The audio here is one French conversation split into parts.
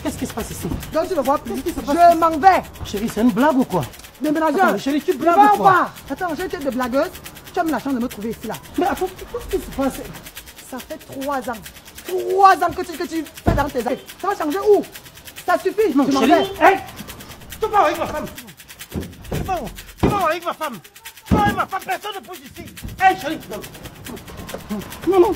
Qu'est-ce qui se passe ici? Donc tu ne vois plus. Je m'en vais. Chérie, c'est une blague ou quoi? Déménageur. Attends, chérie, tu blagues ou quoi? Attends, j'ai été de blagueuse. Tu as mis la chance de me trouver ici là. Mais attends, qu'est-ce qui se passe? Ça fait 3 ans. 3 ans que tu fais dans tes années. Ça va changer où? Ça suffit. Non, je m'en chérie. vais. Hey, tu pars avec ma femme. Tu pars avec ma femme. Tu pars avec ma femme, personne ne bouge ici. Hey, chérie. Non, non.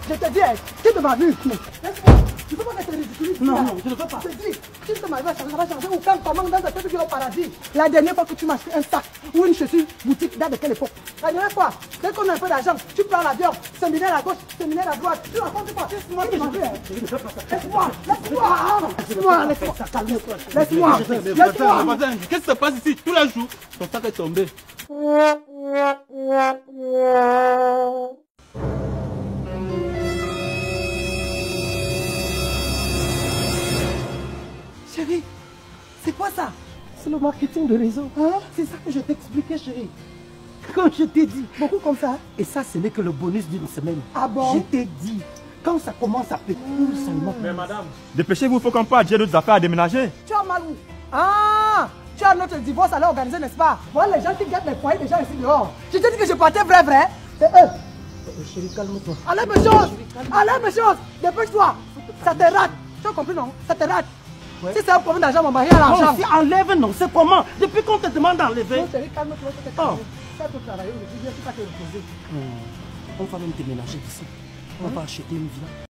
Je te dis, tu ne m'as vu. Laisse-moi. Tu peux pas rester ridicule. Non, non, je ne veux pas. Je te dis, si tu m'arrives à changer, ça va changer. Ou quand comment dans un truc au paradis. La dernière fois que tu m'as acheté un sac ou une chaussure boutique, date de quelle époque? La dernière fois, dès qu'on a un peu d'argent, tu prends l'avion, séminaire à gauche, séminaire à droite. Tu racontes quoi? Laisse-moi, tu m'as vu. Laisse-moi, laisse-moi, laisse-moi. Laisse-moi, laisse-moi. Qu'est-ce qui se passe ici? Tous les jours, ton sac est tombé. Chérie, c'est quoi ça? C'est le marketing de réseau. Hein? C'est ça que je t'expliquais, chérie. Comme je t'ai dit. Beaucoup comme ça? Et ça, ce n'est que le bonus d'une semaine. Ah bon? Je t'ai dit. Quand ça commence à péter, seulement. Mais madame, dépêchez-vous, il faut qu'on parte. J'ai d'autres affaires à déménager. Tu as mal où? Ah! Tu as notre divorce à l'organiser, n'est-ce pas? Voilà les gens qui gardent les foyers des gens ici dehors. Je te dis que je partais vrai. C'est eux. Chérie, calme-toi. Allez, mes choses! Allez, mes choses! Dépêche-toi! Ça te rate! Tu as compris, non? Ça te rate! Ouais. Si c'est un problème d'argent, mon mari a l'argent. Non, si enlève, non, c'est comment? Depuis qu'on te demande d'enlever. Non, chérie, calme-toi, je te calme. Ça peut travailler aujourd'hui, viens, tu vas te reposer. On va même déménager d'ici. On va acheter une villa.